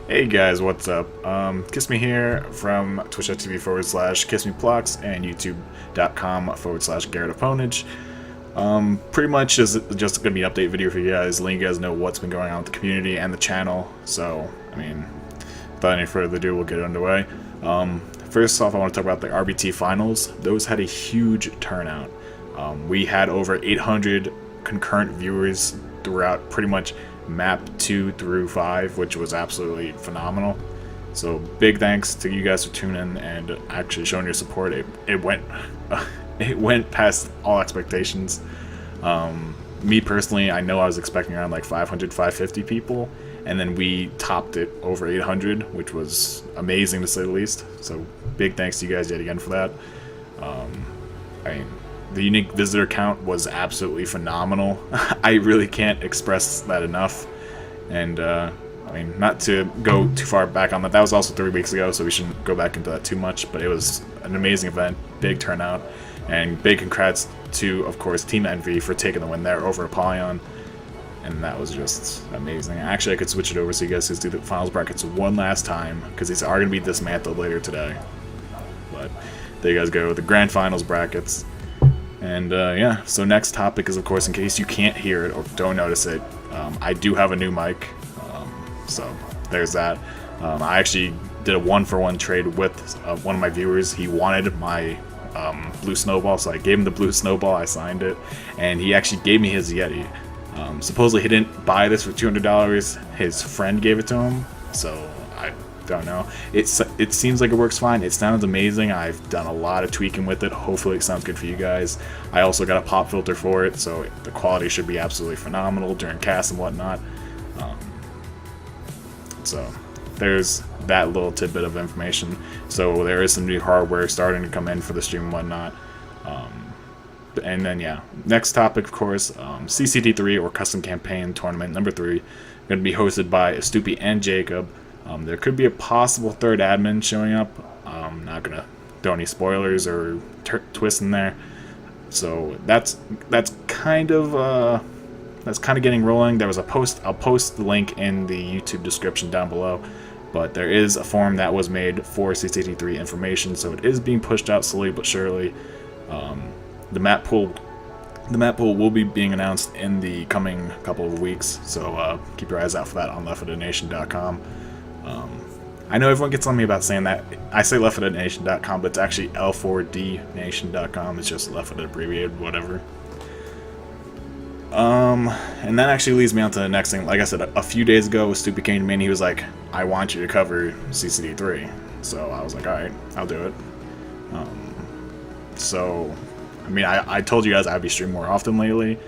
Hey guys, what's up? Kiss Me here from twitch.tv/KissMePlux and youtube.com/Garrett Opponage. Pretty much is just going to be an update video for you guys, letting you guys know what's been going on with the community and the channel. So, without any further ado, we'll get underway. First off, I want to talk about the RBT finals. Those had a huge turnout. We had over 800 concurrent viewers throughout pretty much map 2 through 5, which was absolutely phenomenal. So big thanks to you guys for tuning in and actually showing your support. It went it went past all expectations. Me personally, I know I was expecting around like 500, 550 people, and then we topped it over 800, which was amazing to say the least. So big thanks to you guys yet again for that. The unique visitor count was absolutely phenomenal. I really can't express that enough. And, not to go too far back on that. That was also 3 weeks ago, so we shouldn't go back into that too much. But it was an amazing event, big turnout. And big congrats to, of course, Team Envy for taking the win there over Apollyon. And that was just amazing. Actually, I could switch it over so you guys can do the finals brackets one last time, because these are going to be dismantled later today. But there you guys go, the grand finals brackets. And yeah, so next topic is, of course, in case you can't hear it or don't notice it, I do have a new mic, so there's that. I actually did a one-for-one trade with one of my viewers. He wanted my blue snowball, so I gave him the blue snowball, I signed it, and he actually gave me his Yeti. Supposedly he didn't buy this for $200, his friend gave it to him, so I don't know. It seems like it works fine. It sounds amazing. I've done a lot of tweaking with it. Hopefully it sounds good for you guys. I also got a pop filter for it, so the quality should be absolutely phenomenal during casts and whatnot. So there's that little tidbit of information. So there is some new hardware starting to come in for the stream and whatnot. And then yeah, next topic, of course, CCT3 or Custom Campaign Tournament number 3, going to be hosted by Astupi and Jacob. There could be a possible third admin showing up. I'm not gonna throw any spoilers or twists in there. So that's kind of getting rolling. There was a post. I'll post the link in the YouTube description down below. But there is a forum that was made for CCT3 information, so it is being pushed out slowly but surely. The map pool will be being announced in the coming couple of weeks. So keep your eyes out for that on LeftFooted.nation.com. I know everyone gets on me about saying that. I say LeftFooted.nation.com, but it's actually L4D2.nation.com. It's just LeftFooted abbreviated, whatever. And that actually leads me on to the next thing. Like I said, a few days ago, Stupi came to me and he was like, I want you to cover CCD3. So I was like, alright, I'll do it. I told you guys I'd be streaming more often lately,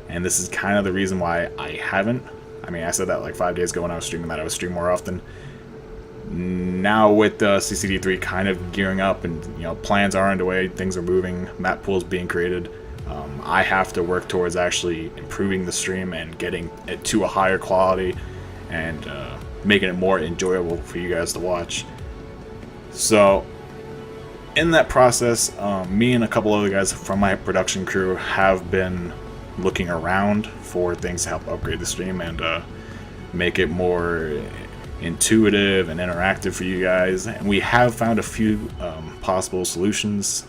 and this is kind of the reason why I haven't. I said that like 5 days ago when I was streaming that I would stream more often. Now with CCD3 kind of gearing up and plans are underway, things are moving, map pools being created, I have to work towards actually improving the stream and getting it to a higher quality and making it more enjoyable for you guys to watch. So in that process, me and a couple other guys from my production crew have been looking around for things to help upgrade the stream and make it more intuitive and interactive for you guys. And we have found a few possible solutions,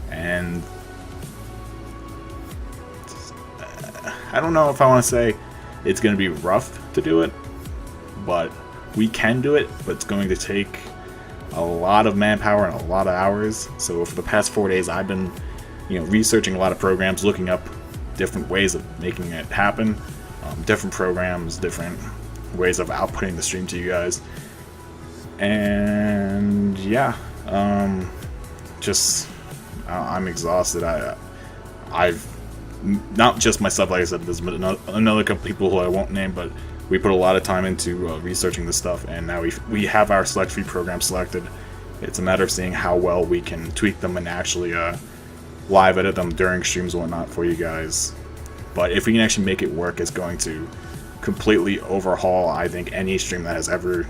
and I don't know if I want to say it's going to be rough to do it, but we can do it, but it's going to take a lot of manpower and a lot of hours. So for the past 4 days I've been researching a lot of programs, looking up different ways of making it happen, different programs, different ways of outputting the stream to you guys. And yeah, I'm exhausted. I've not just myself, like I said, there's another couple people who I won't name, but we put a lot of time into researching this stuff, and now we have our select feed program selected. It's a matter of seeing how well we can tweak them and actually live edit them during streams and whatnot for you guys. But if we can actually make it work, it's going to completely overhaul, I think, any stream that has ever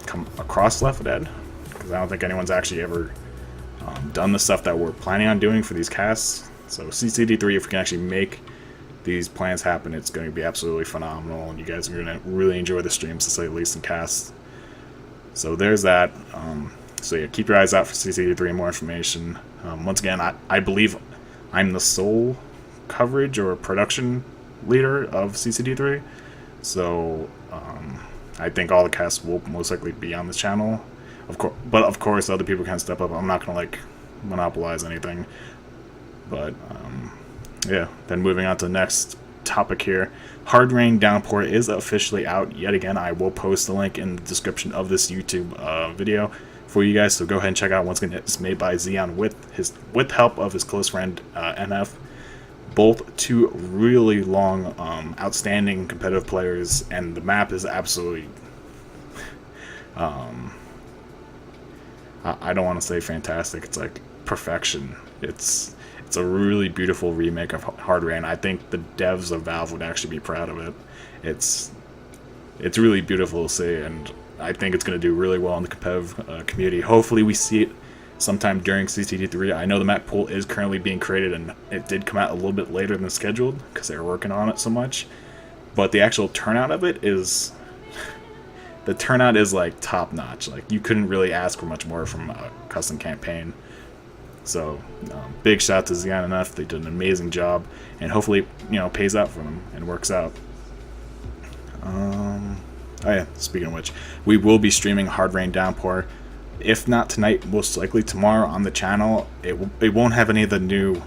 come across Left 4 Dead, because I don't think anyone's actually ever done the stuff that we're planning on doing for these casts. So CCD3, if we can actually make these plans happen, it's going to be absolutely phenomenal, and you guys are going to really enjoy the streams, to say the least, and casts. So there's that. So yeah, keep your eyes out for CCD3 and more information. Once again, I believe I'm the sole coverage or production leader of CCD3, so I think all the casts will most likely be on this channel. Of course, other people can step up. I'm not gonna like monopolize anything. But yeah, then moving on to the next topic here. Hard Rain Downpour is officially out yet again. I will post the link in the description of this YouTube video for you guys, so go ahead and check out. Once again, it's made by Xeon with help of his close friend NF. Both two really long, outstanding competitive players, and the map is absolutely I don't want to say fantastic. It's like perfection. It's a really beautiful remake of Hard Rain. I think the devs of Valve would actually be proud of it. It's really beautiful to see, and I think it's going to do really well in the competitive community. Hopefully we see it sometime during CCD3. I know the map pool is currently being created, and it did come out a little bit later than scheduled because they were working on it so much. But the actual turnout of it is... the turnout is like top notch. Like, you couldn't really ask for much more from a custom campaign. So big shout out to Xeon and F. They did an amazing job, and hopefully, you know, pays out for them and works out. Oh yeah, speaking of which, we will be streaming Hard Rain Downpour. If not tonight, most likely tomorrow on the channel. It won't have any of the new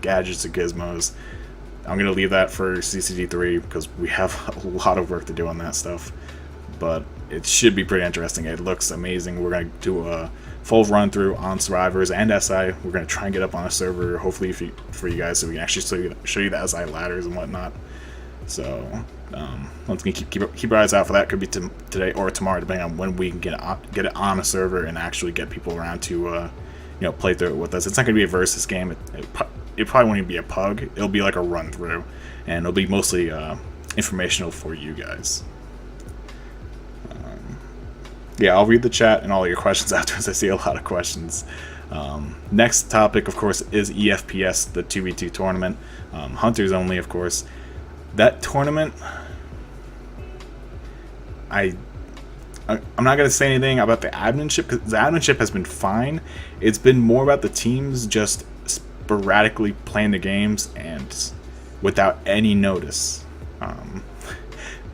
gadgets or gizmos. I'm gonna leave that for CCD3 because we have a lot of work to do on that stuff. But it should be pretty interesting. It looks amazing. We're going to do a full run through on Survivors and SI. We're going to try and get up on a server, hopefully for you guys, so we can actually show you the SI ladders and whatnot. So once again, keep your eyes out for that. Could be today or tomorrow, depending on when we can get it on a server and actually get people around to you know, play through it with us. It's not going to be a versus game. It probably won't even be a pug. It'll be like a run through, and it'll be mostly informational for you guys. Yeah, I'll read the chat and all your questions afterwards. I see a lot of questions. Next topic, of course, is EFPS, the 2v2 tournament. Hunters only, of course. That tournament, I'm not going to say anything about the adminship, because the adminship has been fine. It's been more about the teams just sporadically playing the games and without any notice.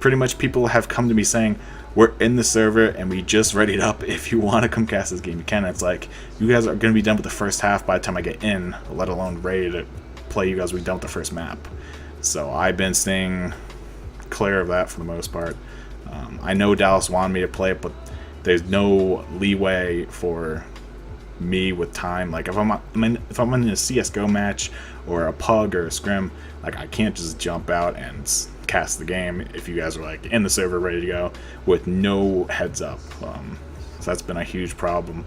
Pretty much people have come to me saying, we're in the server and we just readied up. If you want to come cast this game, you can. It's like, you guys are going to be done with the first half by the time I get in, let alone ready to play. You guys will be done with the first map. So I've been staying clear of that for the most part. I know Dallas wanted me to play it, but there's no leeway for me with time. Like, if I'm in a CSGO match or a pug or a scrim, like, I can't just jump out and cast the game if you guys are like in the server ready to go with no heads up. So that's been a huge problem,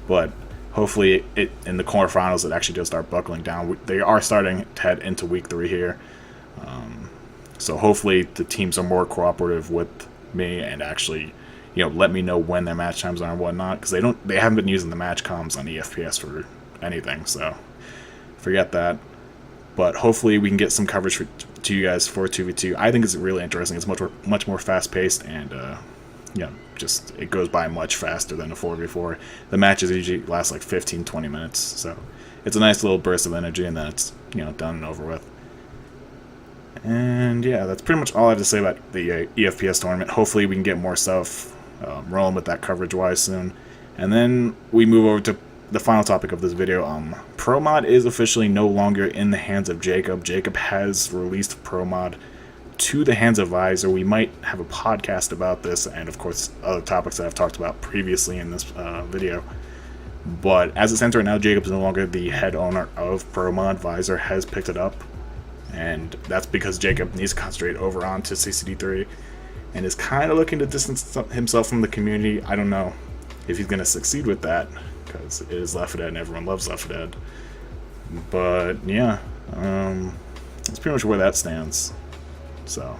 but hopefully in the quarterfinals it actually does start buckling down. They are starting to head into week 3 here, so hopefully the teams are more cooperative with me and actually, you know, let me know when their match times are and whatnot, because they haven't been using the match comms on EFPS for anything, so forget that. But hopefully we can get some coverage to you guys for 2v2. I think it's really interesting. It's much more fast-paced, and yeah, just it goes by much faster than a 4v4. The matches usually last like 15-20 minutes, so it's a nice little burst of energy, and then it's, you know, done and over with. And yeah, that's pretty much all I have to say about the EFPS tournament. Hopefully we can get more stuff rolling with that coverage-wise soon. And then we move over to the final topic of this video. ProMod is officially no longer in the hands of Jacob. Jacob has released ProMod to the hands of Visor. We might have a podcast about this, and of course other topics that I've talked about previously in this video. But as it stands right now, Jacob's no longer the head owner of ProMod. Visor has picked it up, and that's because Jacob needs to concentrate over onto CCD3 and is kind of looking to distance himself from the community. I don't know if he's going to succeed with that, because it is Left 4 Dead and everyone loves Left 4 Dead. But yeah, that's pretty much where that stands. So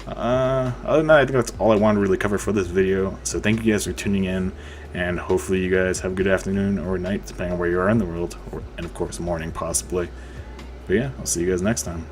other than that, I think that's all I wanted to really cover for this video. So thank you guys for tuning in, and hopefully you guys have a good afternoon or night, depending on where you are in the world, and of course morning possibly. But yeah, I'll see you guys next time.